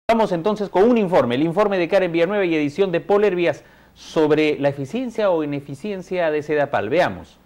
Vamos entonces con un informe, el informe de Karen Villanueva y edición de Paul Hervías sobre la eficiencia o ineficiencia de Sedapal. Veamos.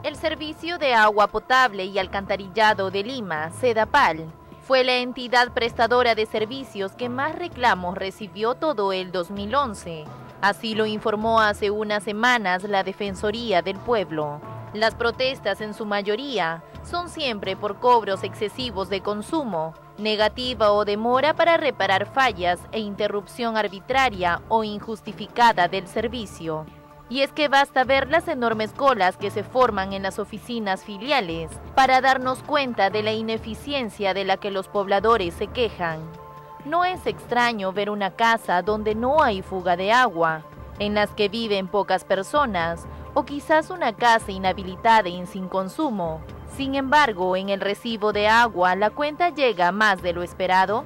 El Servicio de Agua Potable y Alcantarillado de Lima, Sedapal, fue la entidad prestadora de servicios que más reclamos recibió todo el 2011. Así lo informó hace unas semanas la Defensoría del Pueblo. Las protestas en su mayoría son siempre por cobros excesivos de consumo, negativa o demora para reparar fallas e interrupción arbitraria o injustificada del servicio. Y es que basta ver las enormes colas que se forman en las oficinas filiales para darnos cuenta de la ineficiencia de la que los pobladores se quejan. No es extraño ver una casa donde no hay fuga de agua, en las que viven pocas personas, o quizás una casa inhabilitada y sin consumo. Sin embargo, en el recibo de agua la cuenta llega a más de lo esperado.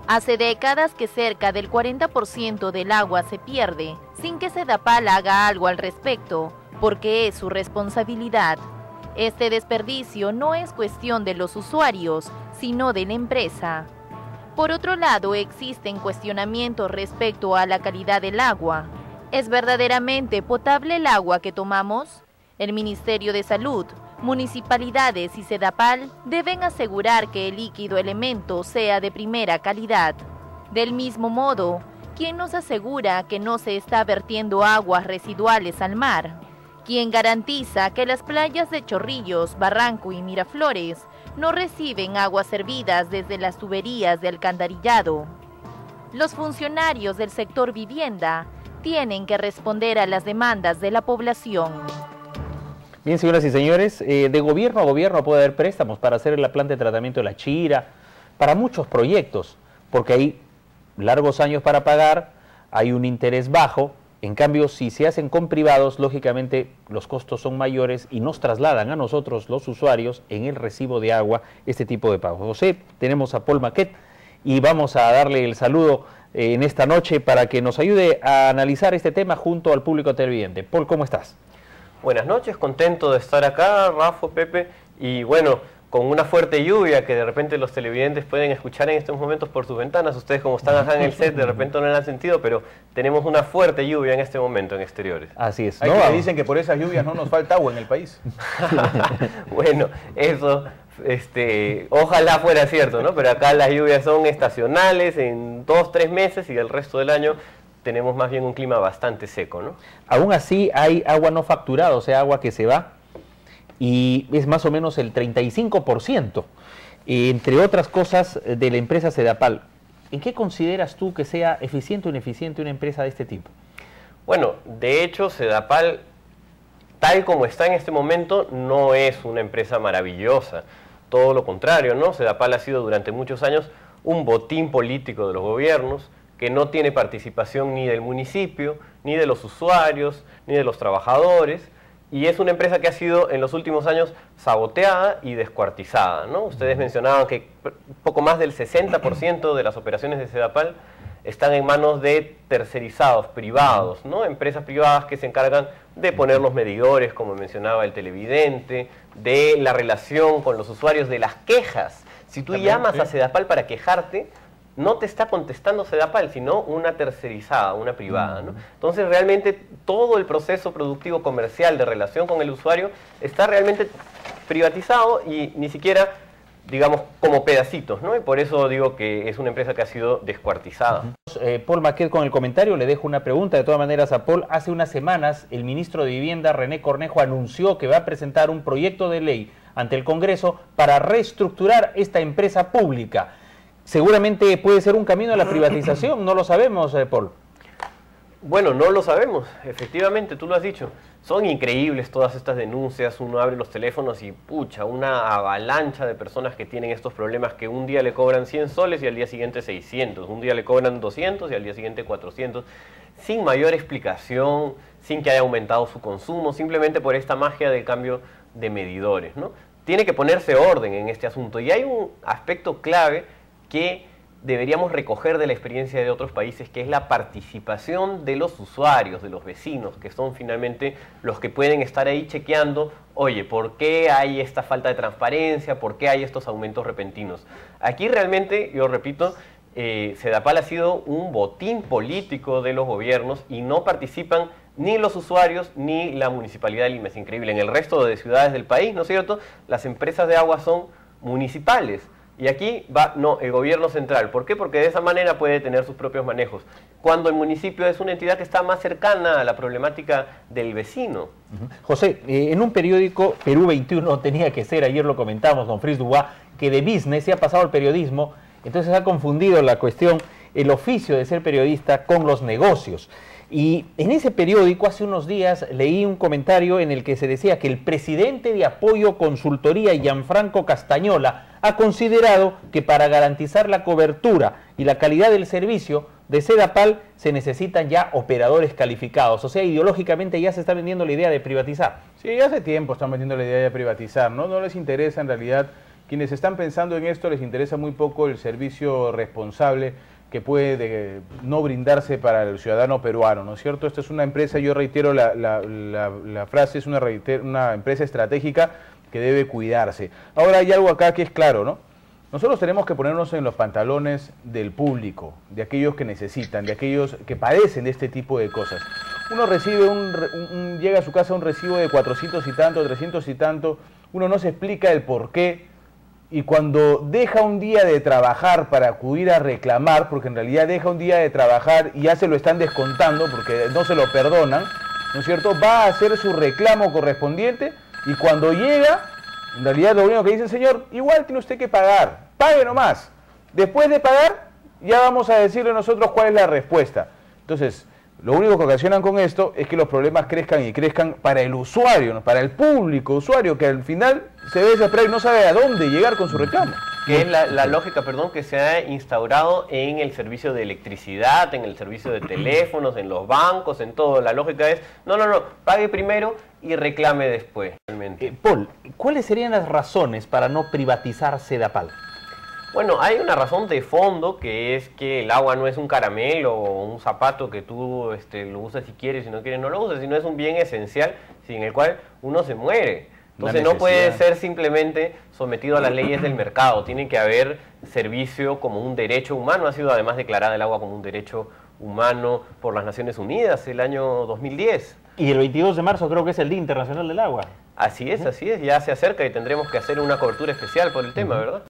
Hace décadas que cerca del 40% del agua se pierde, sin que Sedapal haga algo al respecto, porque es su responsabilidad. Este desperdicio no es cuestión de los usuarios, sino de la empresa. Por otro lado, existen cuestionamientos respecto a la calidad del agua. ¿Es verdaderamente potable el agua que tomamos? El Ministerio de Salud, municipalidades y Sedapal deben asegurar que el líquido elemento sea de primera calidad. Del mismo modo, ¿quién nos asegura que no se está vertiendo aguas residuales al mar? ¿Quién garantiza que las playas de Chorrillos, Barranco y Miraflores no reciben aguas servidas desde las tuberías de alcantarillado? Los funcionarios del sector vivienda tienen que responder a las demandas de la población. Bien, señoras y señores, de gobierno a gobierno puede haber préstamos para hacer la planta de tratamiento de La Chira, para muchos proyectos, porque hay largos años para pagar, hay un interés bajo. En cambio, si se hacen con privados, lógicamente los costos son mayores y nos trasladan a nosotros, los usuarios, en el recibo de agua, este tipo de pagos. José, tenemos a Paul Maquet y vamos a darle el saludo en esta noche para que nos ayude a analizar este tema junto al público televidente. Paul, ¿cómo estás? Buenas noches, contento de estar acá, Rafa, Pepe, y bueno, con una fuerte lluvia que de repente los televidentes pueden escuchar en estos momentos por sus ventanas. Ustedes, como están acá en el set, de repente no lo han sentido, pero tenemos una fuerte lluvia en este momento en exteriores. Así es. Hay que dicen que por esas lluvias no nos falta agua en el país. Bueno, eso, ojalá fuera cierto, ¿no? Pero acá las lluvias son estacionales en 2-3 meses y el resto del año tenemos más bien un clima bastante seco, ¿no? Aún así hay agua no facturada, o sea, agua que se va, y es más o menos el 35%, entre otras cosas, de la empresa Sedapal. ¿En qué consideras tú que sea eficiente o ineficiente una empresa de este tipo? Bueno, de hecho, Sedapal, tal como está en este momento, no es una empresa maravillosa. Todo lo contrario, ¿no? Sedapal ha sido durante muchos años un botín político de los gobiernos, que no tiene participación ni del municipio, ni de los usuarios, ni de los trabajadores, y es una empresa que ha sido en los últimos años saboteada y descuartizada, ¿no? Ustedes mencionaban que poco más del 60% de las operaciones de Sedapal están en manos de tercerizados, privados, ¿no? Empresas privadas que se encargan de poner los medidores, como mencionaba el televidente, de la relación con los usuarios, de las quejas. Si tú llamas a Sedapal para quejarte, no te está contestando Sedapal, sino una tercerizada, una privada, ¿no? Entonces, realmente, todo el proceso productivo comercial de relación con el usuario está realmente privatizado y ni siquiera, digamos, como pedacitos, ¿no? Y por eso digo que es una empresa que ha sido descuartizada. Paul Maquet con el comentario, le dejo una pregunta de todas maneras a Paul. Hace unas semanas, el ministro de Vivienda, René Cornejo, anunció que va a presentar un proyecto de ley ante el Congreso para reestructurar esta empresa pública. Seguramente puede ser un camino a la privatización, no lo sabemos, Paul. Bueno, no lo sabemos, efectivamente, tú lo has dicho. Son increíbles todas estas denuncias, uno abre los teléfonos y pucha, una avalancha de personas que tienen estos problemas que un día le cobran 100 soles y al día siguiente 600, un día le cobran 200 y al día siguiente 400, sin mayor explicación, sin que haya aumentado su consumo, simplemente por esta magia del cambio de medidores, ¿no? Tiene que ponerse orden en este asunto y hay un aspecto clave que deberíamos recoger de la experiencia de otros países, que es la participación de los usuarios, de los vecinos, que son finalmente los que pueden estar ahí chequeando, oye, ¿por qué hay esta falta de transparencia? ¿Por qué hay estos aumentos repentinos? Aquí realmente, yo repito, Sedapal ha sido un botín político de los gobiernos y no participan ni los usuarios ni la Municipalidad de Lima. Es increíble. En el resto de ciudades del país, ¿no es cierto?, las empresas de agua son municipales. Y aquí va, no, el gobierno central. ¿Por qué? Porque de esa manera puede tener sus propios manejos. Cuando el municipio es una entidad que está más cercana a la problemática del vecino. José, en un periódico, Perú 21 tenía que ser, ayer lo comentamos, don Fris Dubois, que de business se ha pasado al periodismo, entonces ha confundido la cuestión, el oficio de ser periodista con los negocios. Y en ese periódico hace unos días leí un comentario en el que se decía que el presidente de Apoyo Consultoría, Gianfranco Castañola, ha considerado que para garantizar la cobertura y la calidad del servicio de Sedapal se necesitan ya operadores calificados. O sea, ideológicamente ya se está vendiendo la idea de privatizar. Sí, hace tiempo están vendiendo la idea de privatizar, ¿no? No les interesa en realidad, quienes están pensando en esto les interesa muy poco el servicio responsable que puede no brindarse para el ciudadano peruano, ¿no es cierto? Esta es una empresa, yo reitero la frase, es una empresa estratégica que debe cuidarse. Ahora hay algo acá que es claro, ¿no? Nosotros tenemos que ponernos en los pantalones del público, de aquellos que necesitan, de aquellos que padecen de este tipo de cosas. Uno recibe llega a su casa un recibo de 400 y tanto, 300 y tanto, uno no se explica el por qué, y cuando deja un día de trabajar para acudir a reclamar, porque en realidad deja un día de trabajar y ya se lo están descontando porque no se lo perdonan, ¿no es cierto?, va a hacer su reclamo correspondiente y cuando llega, en realidad lo único que dice el señor, igual tiene usted que pagar, pague nomás. Después de pagar, ya vamos a decirle nosotros cuál es la respuesta. Entonces, lo único que ocasionan con esto es que los problemas crezcan y crezcan para el usuario, ¿no?, para el público usuario, que al final se ve desesperado y no sabe a dónde llegar con su reclamo. Que es la lógica, perdón, que se ha instaurado en el servicio de electricidad, en el servicio de teléfonos, en los bancos, en todo. La lógica es, no, pague primero y reclame después. Paul, ¿cuáles serían las razones para no privatizar Sedapal? Bueno, hay una razón de fondo, que es que el agua no es un caramelo o un zapato que tú lo usas si quieres, si no quieres no lo usas, sino es un bien esencial sin el cual uno se muere. Entonces no puede ser simplemente sometido a las leyes del mercado, tiene que haber servicio como un derecho humano. Ha sido además declarada el agua como un derecho humano por las Naciones Unidas el año 2010. Y el 22 de marzo creo que es el Día Internacional del Agua. Así es, ya se acerca y tendremos que hacer una cobertura especial por el tema, ¿verdad?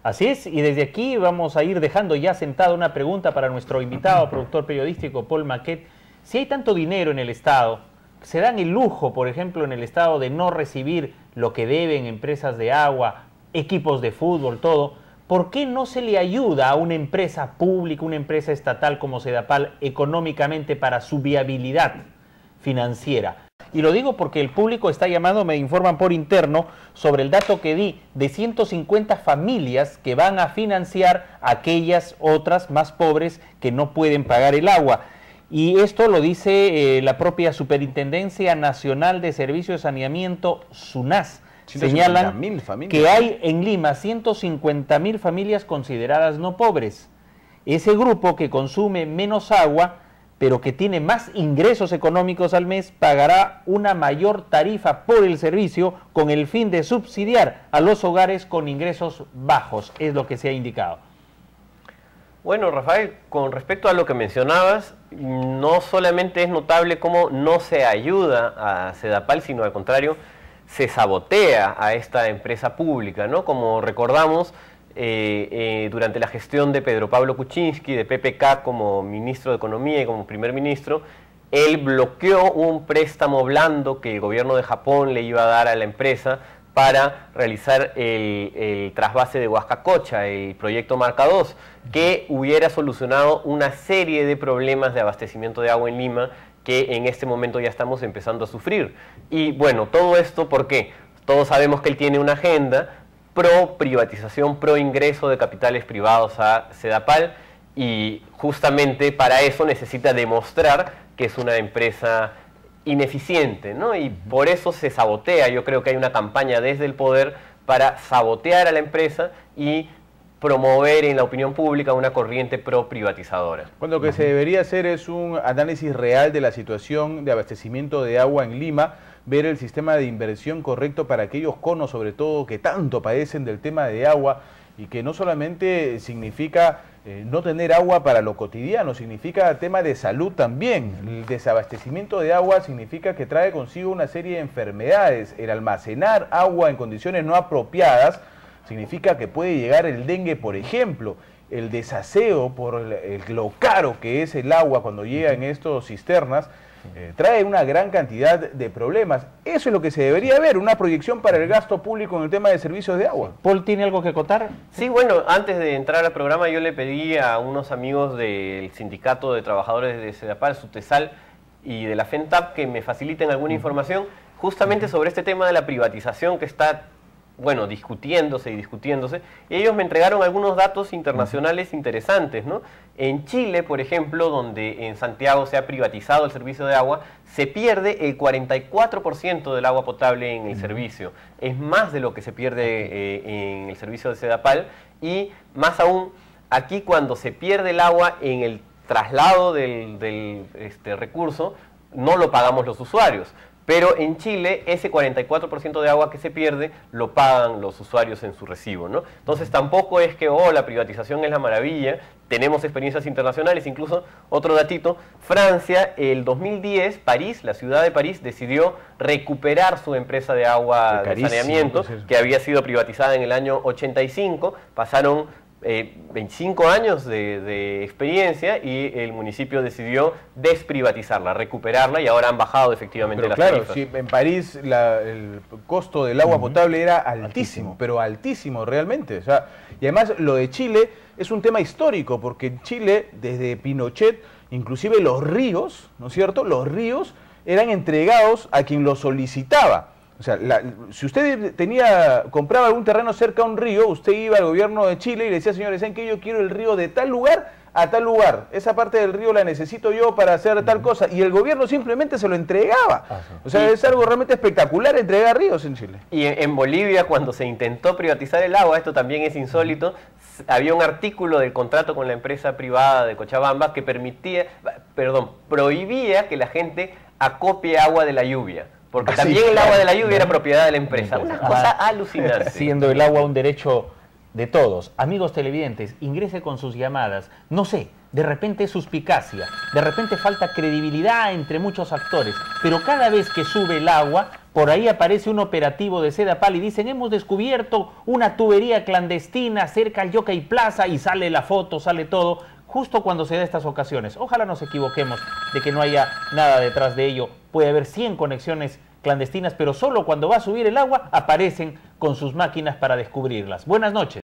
Así es, y desde aquí vamos a ir dejando ya sentada una pregunta para nuestro invitado, productor periodístico Paul Maquet. Si hay tanto dinero en el Estado, se dan el lujo, por ejemplo, en el Estado de no recibir lo que deben empresas de agua, equipos de fútbol, todo, ¿por qué no se le ayuda a una empresa pública, una empresa estatal como Sedapal económicamente para su viabilidad financiera? Y lo digo porque el público está llamando, me informan por interno, sobre el dato que di de 150 familias que van a financiar a aquellas otras más pobres que no pueden pagar el agua. Y esto lo dice la propia Superintendencia Nacional de Servicios de Saneamiento, SUNAS. Señalan que hay en Lima 150.000 familias consideradas no pobres. Ese grupo que consume menos agua, pero que tiene más ingresos económicos al mes, pagará una mayor tarifa por el servicio con el fin de subsidiar a los hogares con ingresos bajos, es lo que se ha indicado. Bueno, Rafael, con respecto a lo que mencionabas, no solamente es notable cómo no se ayuda a Sedapal, sino al contrario, se sabotea a esta empresa pública, ¿no? Como recordamos, durante la gestión de Pedro Pablo Kuczynski, de PPK, como ministro de Economía y como primer ministro, él bloqueó un préstamo blando que el gobierno de Japón le iba a dar a la empresa para realizar el trasvase de Huascacocha, el proyecto Marca 2, que hubiera solucionado una serie de problemas de abastecimiento de agua en Lima que en este momento ya estamos empezando a sufrir. Y bueno, todo esto, ¿por qué? Todos sabemos que él tiene una agenda pro privatización, pro ingreso de capitales privados a Sedapal, y justamente para eso necesita demostrar que es una empresa ineficiente, ¿no? Y por eso se sabotea. Yo creo que hay una campaña desde el poder para sabotear a la empresa y promover en la opinión pública una corriente pro-privatizadora. Bueno, lo que se debería hacer es un análisis real de la situación de abastecimiento de agua en Lima, ver el sistema de inversión correcto para aquellos conos, sobre todo, que tanto padecen del tema de agua y que no solamente significa no tener agua para lo cotidiano, significa tema de salud también. El desabastecimiento de agua significa que trae consigo una serie de enfermedades. El almacenar agua en condiciones no apropiadas significa que puede llegar el dengue, por ejemplo. El desaseo por lo caro que es el agua cuando llega en estos cisternas trae una gran cantidad de problemas. Eso es lo que se debería ver, una proyección para el gasto público en el tema de servicios de agua. ¿Paul tiene algo que contar? Sí, bueno, antes de entrar al programa yo le pedí a unos amigos del Sindicato de Trabajadores de Sedapal, Sutesal y de la FENTAP que me faciliten alguna información justamente sobre este tema de la privatización que está, bueno, discutiéndose. Y ellos me entregaron algunos datos internacionales interesantes, ¿no? En Chile, por ejemplo, donde en Santiago se ha privatizado el servicio de agua, se pierde el 44% del agua potable en el servicio. Es más de lo que se pierde en el servicio de Sedapal, y más aún, aquí cuando se pierde el agua en el traslado del recurso, no lo pagamos los usuarios. Pero en Chile, ese 44% de agua que se pierde lo pagan los usuarios en su recibo, ¿no? Entonces tampoco es que, la privatización es la maravilla. Tenemos experiencias internacionales, incluso otro datito, Francia, el 2010, París, la ciudad de París, decidió recuperar su empresa de agua de saneamiento, que había sido privatizada en el año 85, pasaron 25 años de experiencia y el municipio decidió desprivatizarla, recuperarla, y ahora han bajado efectivamente las tarifas. Sí, en París el costo del agua potable era altísimo, pero altísimo realmente. O sea, y además lo de Chile es un tema histórico, porque en Chile, desde Pinochet, inclusive los ríos, ¿no es cierto?, los ríos eran entregados a quien los solicitaba. O sea, si usted compraba algún terreno cerca a un río, usted iba al gobierno de Chile y le decía, señores, ¿saben qué? Yo quiero el río de tal lugar a tal lugar. Esa parte del río la necesito yo para hacer tal cosa. Y el gobierno simplemente se lo entregaba. O sea, es algo realmente espectacular entregar ríos en Chile. Y en Bolivia, cuando se intentó privatizar el agua, esto también es insólito, había un artículo del contrato con la empresa privada de Cochabamba que prohibía que la gente acopie agua de la lluvia. Porque también el agua de la lluvia era propiedad de la empresa. Una cosa alucinante. Siendo el agua un derecho de todos. Amigos televidentes, ingrese con sus llamadas. No sé, de repente es suspicacia, de repente falta credibilidad entre muchos actores, pero cada vez que sube el agua, por ahí aparece un operativo de Sedapal y dicen, hemos descubierto una tubería clandestina cerca al Jockey Plaza, y sale la foto, sale todo, justo cuando se da estas ocasiones. Ojalá nos equivoquemos de que no haya nada detrás de ello. Puede haber 100 conexiones clandestinas, pero solo cuando va a subir el agua aparecen con sus máquinas para descubrirlas. Buenas noches.